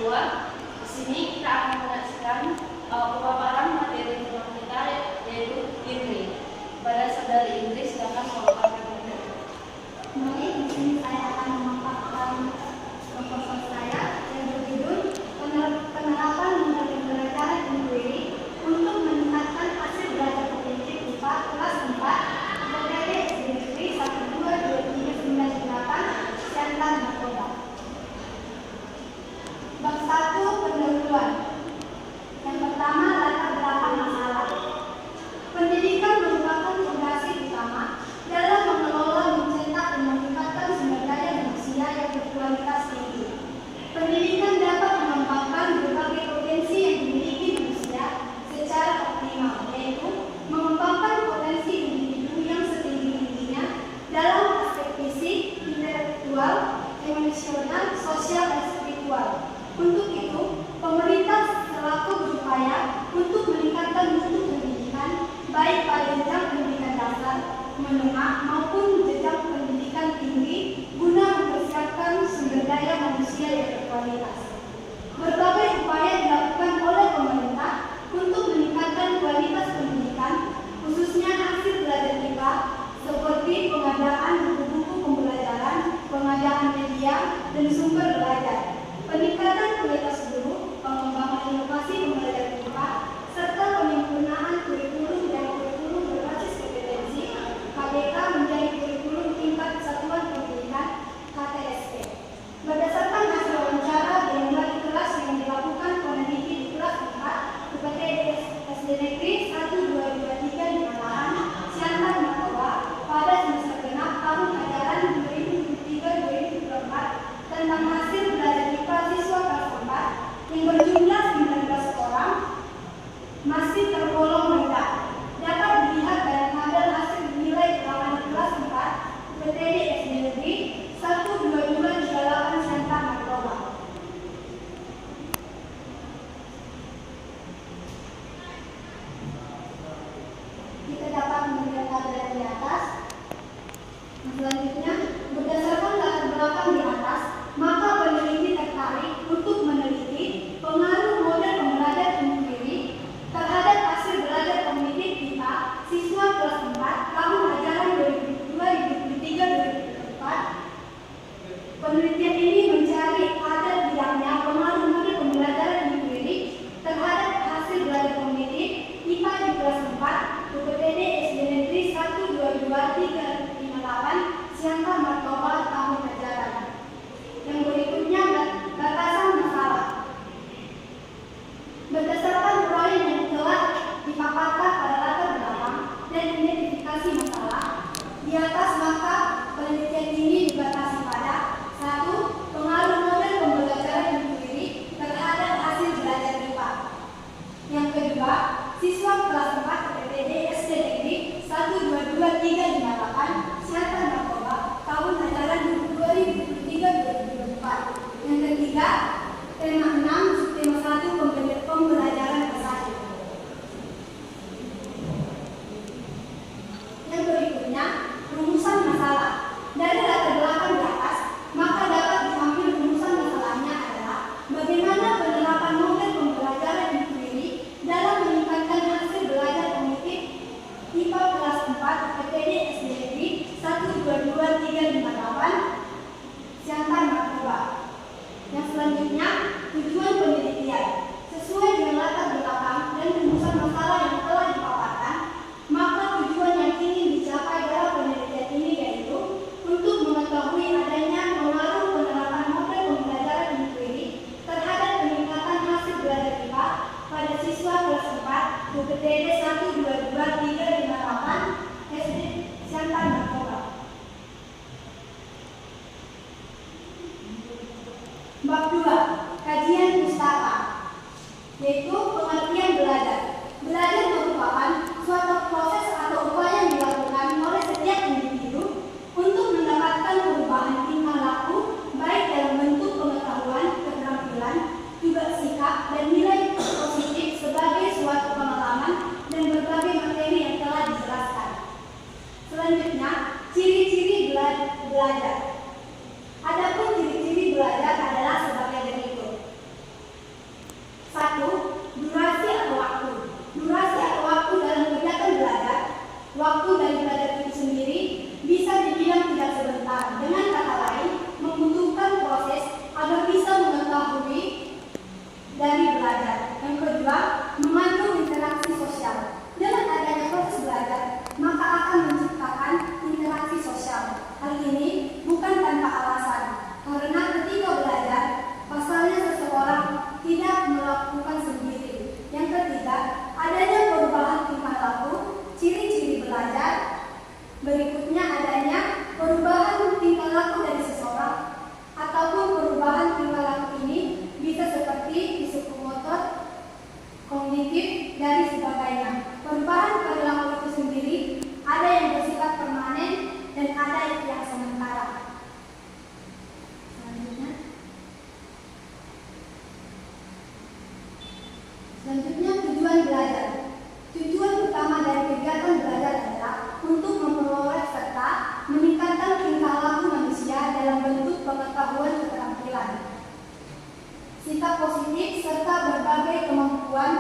kedua, di sini kita akan menyaksikan pemaparan materi tema kita, yaitu Inggris. Pada saudari Inggris silakan memaparkan materi. Baik, di sini saya akan memaparkan proposal saya yang berjudul penerapan metode pembelajaran inquiry untuk meningkatkan hasil belajar kognitif IPA kelas 4 IPTD SD Negeri 1223998 Siantar Narkoba. Bab 1 pendahuluan. Yang pertama, latar belakang masalah. Pendidikan merupakan fondasi utama dalam mengelola, mencetak, dan meningkatkan sumber daya manusia yang berkualitas tinggi. Pendidikan dapat mengembangkan berbagai potensi yang dimiliki manusia secara optimal, yaitu mengembangkan potensi individu yang setinggi-tingginya dalam aspek fisik, intelektual, emosional, sosial, dan spiritual. Untuk itu, pemerintah selalu berupaya untuk meningkatkan mutu pendidikan, baik pada jenjang pendidikan dasar, menengah, maupun jenjang pendidikan tinggi, guna mempersiapkan sumber daya manusia yang berkualitas. Berbagai upaya dilakukan oleh pemerintah untuk meningkatkan kualitas pendidikan, khususnya hasil belajar IPA, seperti pengadaan buku-buku pembelajaran, pengadaan media, dan sumber belajar, peningkatan kualitas guru, pengembangan inovasi pembelajaran IPA, serta penyempurnaan kurikulum dan kurikulum berbasis kompetensi KBK menjadi kurikulum tingkat satuan pendidikan KTSP. Berdasarkan hasil wawancara dengan kelas yang dilakukan peneliti di kelas 4 IPTD SD Negeri 12223 di Mataram, Siantar Narkoba pada semester genap tahun ajaran 2023-2024 tentang hasil belajar IPA siswa kelas 4 yang berjumlah 19 orang masih tergolong rendah. Dapat dilihat dari tabel hasil nilai kalangan kelas 4 IPTD SD Negeri 12238 Siantar Narkoba. Kita dapat melihat tabel yang di atas. Selanjutnya, berdasarkan latar belakang di atas, maka peneliti tertarik untuk meneliti pengaruh model pembelajaran inquiry terhadap hasil belajar kognitif IPA siswa kelas 4 tahun ajaran 2023-2024. Penelitian ini mencari ada tidaknya pengaruh model pembelajaran inquiry terhadap hasil belajar kognitif IPA di kelas 4 IPTD SD Negeri 12238 Siantar Narkoba tahun ajaran. Yang berikutnya, batasan masalah. Berdasarkan uraian yang telah dipaparkan pada latar belakang dan identifikasi masalah di atas, maka penelitian ini dibatasi pada 1. Pengaruh model pembelajaran inquiry terhadap hasil belajar IPA. Yang kedua, siswa kelas 4 IPTD SD Negeri 12238 Siantar Narkoba tahun ajaran 2023-2024. Yang ketiga, tema 6 subtema 1 pembelajaran bahasa. Yang berikutnya, rumusan masalah. Dari latar belakang di atas, maka dapat diambil rumusan masalahnya adalah bagaimana penerapan model pembelajaran inquiry dalam meningkatkan hasil belajar kognitif IPA kelas 4 IPTD SD Negeri 12238 Siantar Narkoba. Yang selanjutnya, tujuan penelitian. Sesuai dengan latar belakang dan rumusan masalah yang telah dipaparkan, maka tujuan yang ingin dicapai dalam penelitian ini yaitu untuk mengetahui adanya pengaruh penerapan model pembelajaran inquiry terhadap peningkatan hasil belajar IPA pada siswa kelas 4 IPTD 12238 SD Siantar Narkoba. Bab 2. Kajian pustaka, yaitu pengertian belajar. Belajar merupakan suatu proses atau upaya yang dilakukan oleh setiap individu untuk mendapatkan perubahan tingkah laku, baik dalam bentuk pengetahuan, keterampilan, juga sikap dan nilai positif sebagai suatu pengalaman dan berbagai materi yang telah dijelaskan. Selanjutnya, ciri-ciri belajar. Adapun ciri-ciri belajar adalah sebagai berikut. ada yang sementara. Selanjutnya tujuan belajar. Tujuan utama dari kegiatan belajar adalah untuk memperoleh serta meningkatkan tingkah laku manusia dalam bentuk pengetahuan keterampilan, sikap positif serta berbagai kemampuan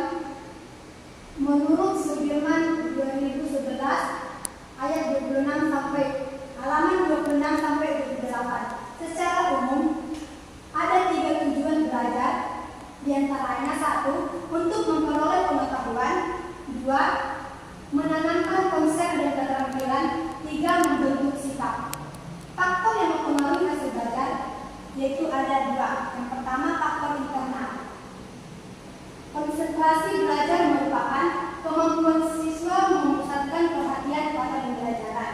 menurut Sudirman 2011 ayat 26 sampai halaman 26 sampai 28. Secara umum ada 3 tujuan belajar, diantaranya 1. Untuk memperoleh pengetahuan, 2. Menanamkan konsep dan keterampilan, 3. Membentuk sikap. Faktor yang mempengaruhi hasil belajar yaitu ada 2. Yang pertama faktor internal. Konsentrasi belajar merupakan kemampuan siswa memusatkan perhatian pada pembelajaran.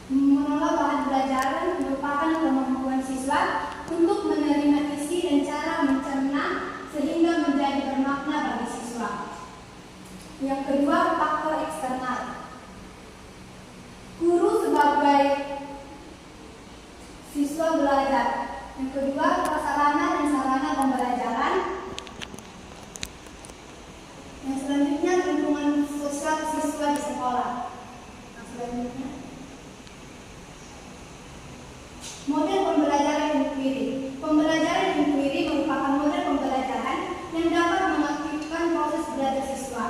Mengolah bahan belajaran merupakan kemampuan siswa untuk menerima isi dan cara mencerna sehingga menjadi bermakna bagi siswa. Yang kedua, faktor eksternal. Guru sebagai siswa belajar. Yang kedua, prasarana dan sarana pembelajaran. Yang selanjutnya, lingkungan sosial siswa di sekolah. Yang selanjutnya, model pembelajaran inquiry. Pembelajaran inquiry merupakan model pembelajaran yang dapat mengaktifkan proses belajar siswa.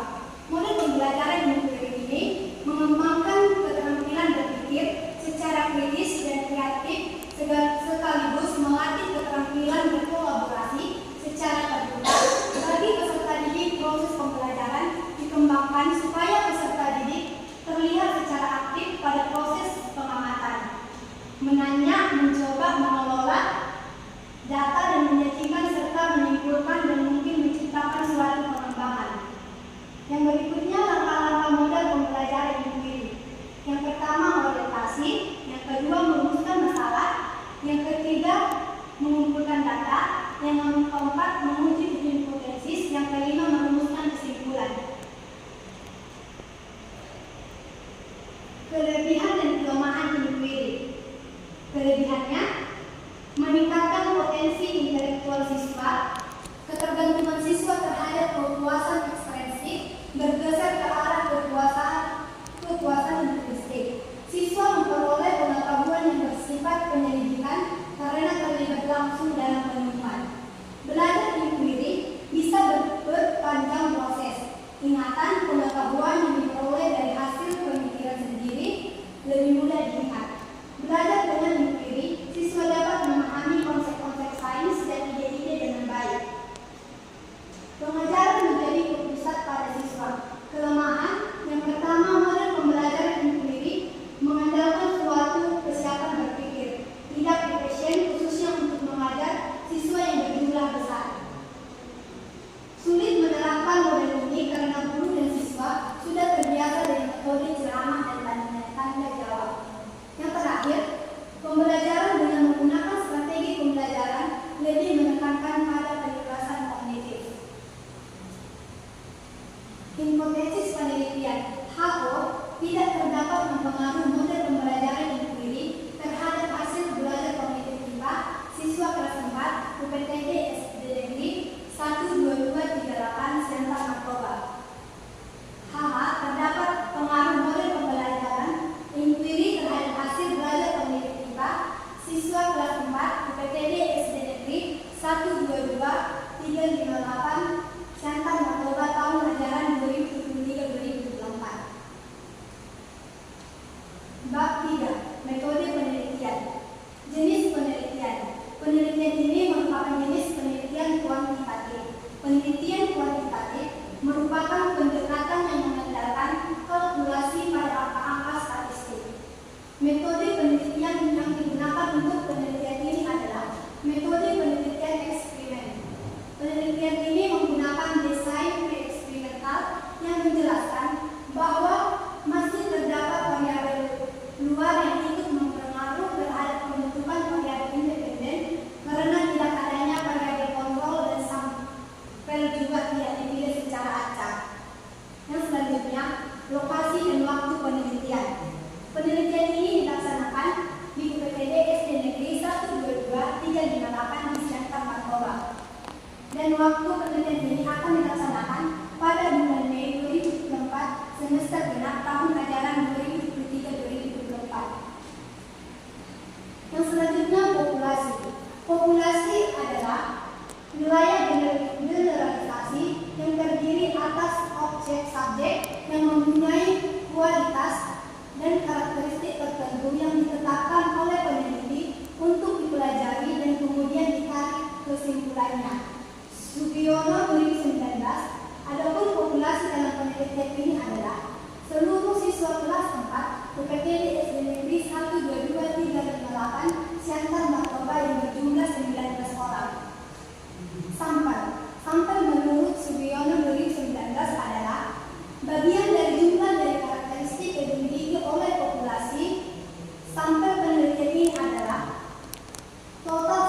Model pembelajaran inquiry ini mengembangkan keterampilan berpikir secara kritis dan kreatif sekaligus melatih keterampilan berkolaborasi secara terbuka. Bagi peserta didik, proses pembelajaran dikembangkan supaya peserta didik terlihat secara aktif pada proses pengamatan, menanya, mencoba, mengelola data dan menyajikan serta menyimpulkan dan mungkin menciptakan suatu pengembangan. Yang berikutnya langkah-langkah model pembelajaran inquiry. Yang pertama orientasi, yang kedua merumuskan masalah, yang ketiga mengumpulkan data, yang keempat menguji hipotesis, yang kelima merumuskan kesimpulan. Kelebihan dan kelemahan inquiry. Kelebihannya meningkatkan potensi intelektual siswa, ketergantungan siswa terhadap kepuasan ekspresif bergeser ke arah kepuasan linguistik. Siswa memperoleh pengetahuan yang bersifat penyelidikan karena terlibat langsung dalam penemuan. Belajar inquiry bisa berpanjang proses. Ingatan pengetahuan yang diperoleh dari hasil pemikiran sendiri lebih mudah dilihat. Belajar dengan inquiry, siswa dapat memahami konsep-konsep sains dan ide-ide dengan baik. Pengajaran menjadi berpusat pada siswa. Kelemahan yang pertama, model pembelajaran inquiry mengandalkan suatu kesiapan berpikir, tidak efisien khususnya untuk mengajar siswa yang berjumlah besar. Sulit menerapkan model ini karena guru dan siswa sudah terbiasa dengan metode ceramah dan tanda jawab. Yang terakhir, pembelajaran dengan menggunakan strategi pembelajaran lebih menekankan pada kecerdasan kognitif. Hipotesis penelitian. HO tidak terdapat mempengaruhi model pembelajaran inquiry terhadap hasil belajar kognitif IPA siswa kelas 4 UPTD SD Negeri 12238 Senta Narkoba. HH terdapat pengaruh model pembelajaran inquiry terhadap hasil belajar kognitif IPA siswa kelas 4 UPTD SD Negeri 12238 Senta Narkoba tahun ajaran 2023-2024. Bab 3. Metode penelitian. Jenis penelitian. Penelitian ini merupakan jenis penelitian kuantitatif. Penelitian kuantitatif merupakan pendekatan yang mengandalkan kalkulasi pada angka-angka statistik. Metode penelitian yang digunakan untuk penelitian ini adalah metode penelitian eksperimen. Penelitian ini menggunakan desain pre-eksperimental yang menjelaskan bahwa masih terdapat variabel luar yang ikut mempengaruhi terhadap pembentukan variabel independen karena tidak adanya variabel kontrol dan sampel juga tidak dipilih secara acak. kesimpulannya. Sugiono 2019, adapun populasi dalam penelitian ini adalah seluruh siswa kelas 4 PPTD SD Negeri 1, 2, 2, 3, dan 8 Siantar Narkoba yang berjumlah 19 orang. Sampel menurut Sugiono 2019 adalah bagian dari jumlah dari karakteristik yang dimiliki oleh populasi. Sampel penelitian ini adalah total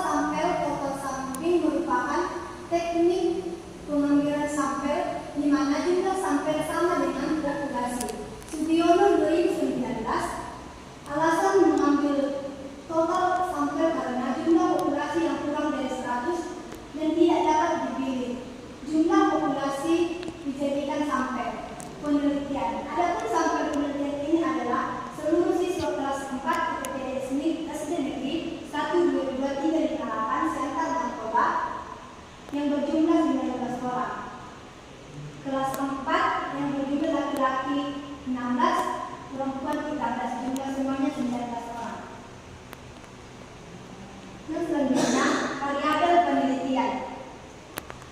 sampling merupakan teknik pengambilan sampel di mana jumlah sampel sama dengan populasi. Sugiono 2019, alasan mengambil total sampel karena jumlah populasi yang kurang dari 100 dan tidak dapat dipilih. Jumlah populasi dijadikan sampel penelitian. Adapun sampel penelitian ini adalah seluruh siswa kelas 4 PPTD SD Negeri 1, 2, 2, 3, 5, 8 Siantar Narkoba yang berjumlah 19 orang. Kelas 4 yang berjumlah laki-laki 16, perempuan 13, jumlah semuanya 19 orang. Dan selanjutnya, variabel penelitian.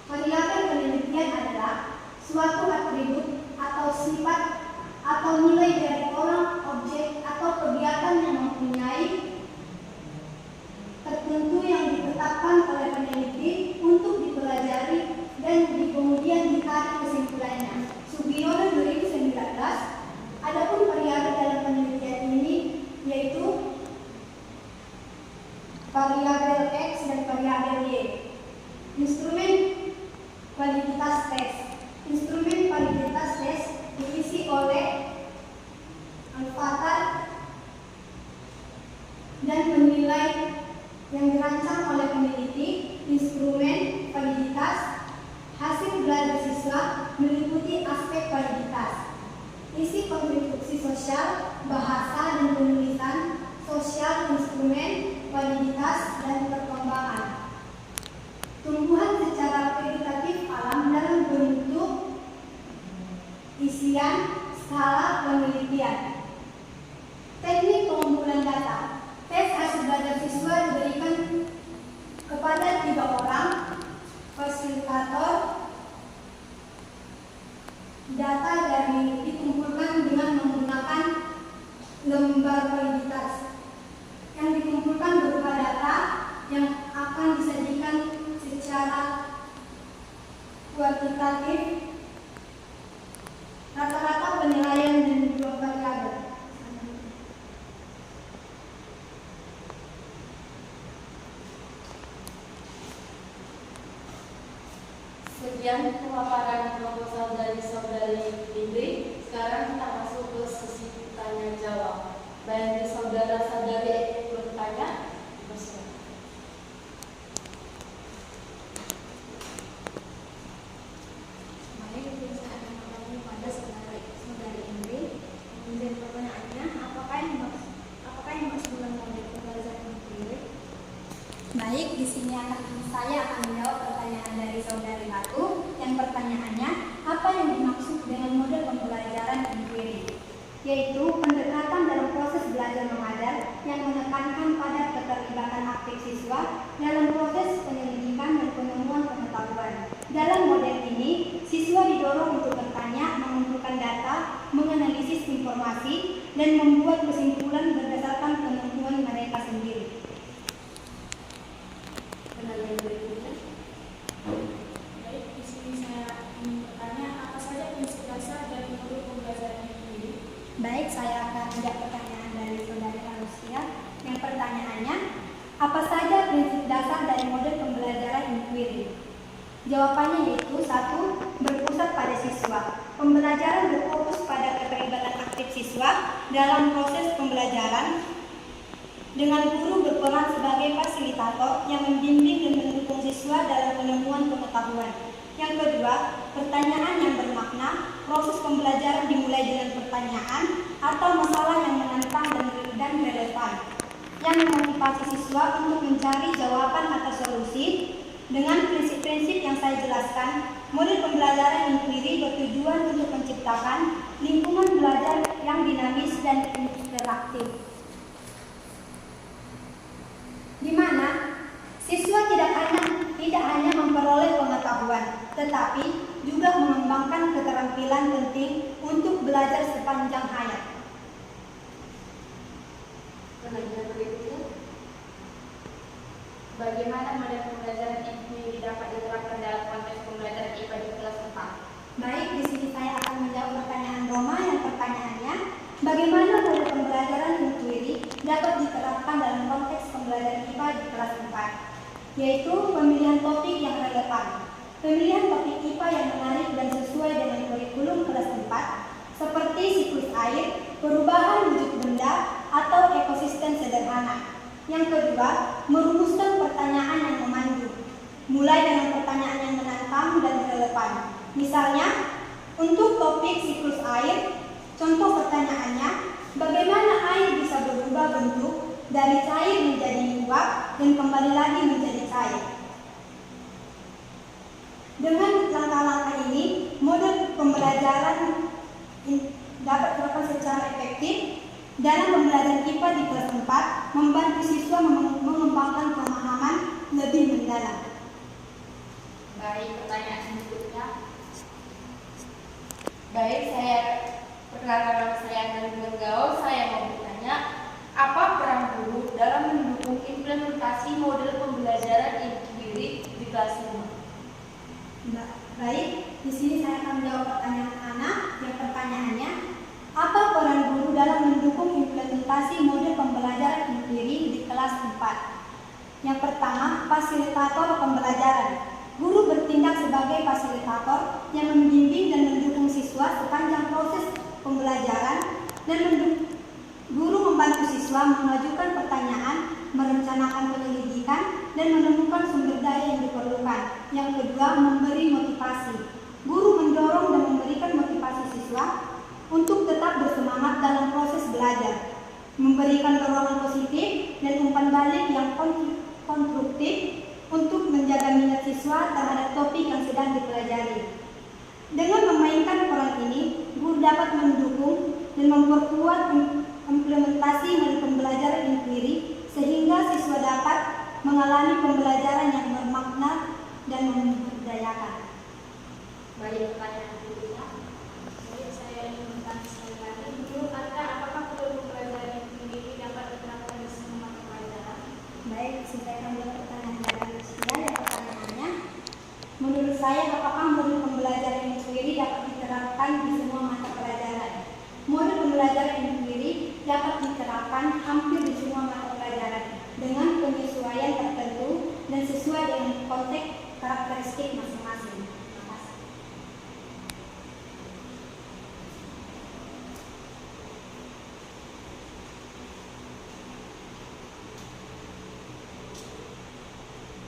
Variabel penelitian adalah suatu atribut atau sifat atau nilai dari orang, objek, atau kegiatan yang mempunyai tertentu yang ditetapkan oleh peneliti untuk dipelajari dan kemudian ditarik kesimpulannya. Sugiono 2019, adapun variabel dalam penelitian ini yaitu variabel X dan variabel Y. Instrumen validitas tes. Instrumen validitas tes diisi oleh avatar dan penilai yang dirancang oleh peneliti. Instrumen validitas hasil belajar siswa meliputi aspek validitas, isi kontribusi sosial, bahasa dan penulisan sosial, instrumen validitas dan perkembangan. Tumbuhan secara vegetatif alam dalam bentuk isian skala penelitian. Teknik pengumpulan data. Tes hasil belajar siswa diberikan kepada 3 orang fasilitator. Data dari dikumpulkan dengan menggunakan lembar validitas. Yang dikumpulkan berupa data yang akan disajikan secara kuantitatif, rata-rata penilaian dan 2 variabel. Sekian pemaparan proposal dari saudari Indri. Sekarang kita masuk ke sesi tanya jawab. Bagi saudara-saudari yang bertanya, bersilakan. Baik, saya akan bertanya pada saudari Indri. Kemudian pertanyaannya, apakah yang dimaksud dengan model pembelajaran empirik? Baik, di sini saya akan menjawab pertanyaan dari saudari Ratu. Yang pertanyaannya, apa yang dimaksud dengan model pembelajaran empirik? Yaitu pendekatan dalam proses belajar mengajar yang menekankan pada keterlibatan aktif siswa dalam proses penyelidikan dan penemuan pengetahuan. Dalam model ini, siswa didorong untuk bertanya, mengumpulkan data, menganalisis informasi, dan membuat kesimpulan berdasarkan penemuan mereka sendiri. Pertanyaan berikutnya. Baik, di sini saya ingin bertanya, apa saja prinsip dasar dari model pembelajaran empirik? Baik, saya akan menjawab pertanyaan dari saudari Alusia. Yang pertanyaannya, apa saja prinsip dasar dari model pembelajaran empirik? Jawabannya yaitu 1. Berpusat pada siswa. Pembelajaran berfokus pada keterlibatan aktif siswa dalam proses pembelajaran dengan guru berperan sebagai fasilitator yang membimbing dan mendukung siswa dalam penemuan pengetahuan. Yang kedua, pertanyaan yang bermakna. Proses pembelajaran dimulai dengan pertanyaan atau masalah yang menantang dan relevan, yang memotivasi siswa untuk mencari jawaban atau solusi. Dengan prinsip-prinsip yang saya jelaskan, model pembelajaran empirik bertujuan untuk menciptakan lingkungan belajar yang dinamis dan interaktif, di mana siswa tidak hanya Pengajaran berikutnya. Bagaimana model pembelajaran ini dapat diterapkan dalam konteks pembelajaran IPA di kelas 4? Baik, di sini saya akan menjawab pertanyaan Roma yang pertanyaannya, bagaimana model pembelajaran inquiry dapat diterapkan dalam konteks pembelajaran IPA di kelas 4? Yaitu pemilihan topik yang relevan. Pemilihan topik IPA yang menarik dan sesuai dengan kurikulum kelas 4 seperti siklus air, perubahan wujud benda, atau ekosistem sederhana. Yang kedua, merumuskan pertanyaan yang memandu, mulai dengan pertanyaan yang menantang dan relevan. Misalnya, untuk topik siklus air, contoh pertanyaannya, bagaimana air bisa berubah bentuk dari cair menjadi uap dan kembali lagi menjadi cair? Dengan langkah-langkah ini, model pembelajaran dapat dilakukan secara efektif dalam pembelajaran IPA di kelas 4, membantu siswa mengembangkan pemahaman lebih mendalam. Baik, pertanyaan berikutnya. Baik, saya perkenalkan nama saya Nandung Gaul. Saya mau bertanya, apa peran guru dalam mendukung implementasi model pembelajaran inquiry di kelas 5? Baik, di sini saya akan menjawab pertanyaan Ana yang pertanyaannya, apa peran guru dalam mendukung implementasi model pembelajaran inquiry di kelas 4? Yang pertama, fasilitator pembelajaran. Guru bertindak sebagai fasilitator yang membimbing dan mendukung siswa sepanjang proses pembelajaran dan guru membantu siswa mengajukan pertanyaan, merencanakan penyelidikan, dan menemukan sumber daya yang diperlukan. Yang kedua, memberi motivasi. Guru mendorong dan memberikan motivasi siswa untuk tetap bersemangat dalam proses belajar, memberikan dorongan positif dan umpan balik yang konstruktif untuk menjaga minat siswa terhadap topik yang sedang dipelajari. Dengan memainkan peran ini, guru dapat mendukung dan memperkuat implementasi model pembelajaran inquiry sehingga siswa dapat mengalami pembelajaran yang bermakna dan memberdayakan. Baik, pertanyaan berikutnya. Baik, saya ingin bertanya sekali lagi. Menurut Anda, apakah model pembelajaran inquiry dapat diterapkan di semua mata pelajaran? Baik, saya akan menjawab pertanyaan dari Lucia yang pertanyaannya. Menurut saya, apakah model pembelajaran inquiry dapat diterapkan di semua mata pelajaran? Model pembelajaran inquiry dapat diterapkan hampir di semua mata pelajaran dengan penyesuaian tertentu dan sesuai dengan konteks karakteristik masing-masing. Terima kasih.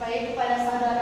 Baik, kepada saudara